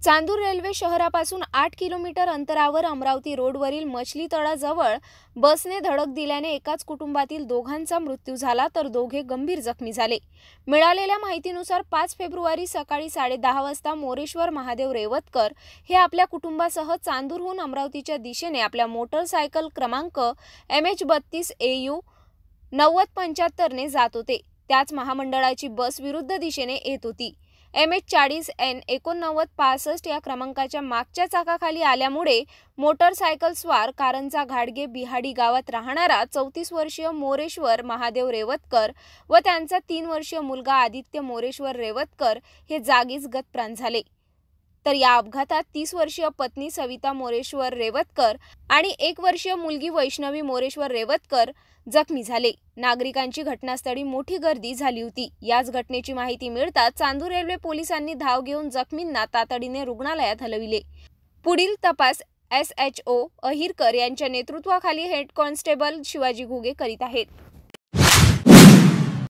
Chandur railway शहरापासून 8 kilometre अंतरावर अमरावती रोडवरील मछली तळाजवळ बसने धडक दिल्याने एकाच कुटुंबातील दोघांचा मृत्यू झाला तर दोघे गंभीर जखमी झाले। मिळालेल्या माहितीनुसार 5 फेब्रुवारी सकाळी 10:30 वाजता मोरेश्वर महादेव रेवतकर हे आपल्या कुटुंबासह चांदूरहून अमरावतीच्या दिशेने आपल्या मोटरसायकल क्रमांक MH32 AU 9075 ने जात होते। त्याच महामंडळाची बस विरुद्ध दिशेने येत होती। MH40N 8965 या क्रमांकाच्या मागच्या चाकाखाली आल्यामुळे मोटरसायकल स्वार कारंजा घाडगे बिहाडी गावात राहणारा 34 वर्षीय मोरेश्वर महादेव रेवतकर व त्यांचा 3 वर्षीय मुलगा आदित्य मोरेश्वर रेवतकर हे जागीच गतप्राण झाले। तर या अपघातात 30 वर्षीय पत्नी सविता मोरेश्वर रेवतकर आणि 1 वर्षीय मुलगी वैष्णवी मोरेश्वर रेवतकर जखमी झाले। नागरिकांची घटनास्थळी मोठी गर्दी झाली होती। याच घटनेची माहिती मिळताच चांदूर रेल्वे पोलिसांनी धाव घेऊन जखमींना तातडीने रुग्णालयात हलविले। पुढील तपास SHO अहिरकर यांच्या नेतृत्वाखाली हेड कॉन्स्टेबल शिवाजी घुगे करीत आहेत।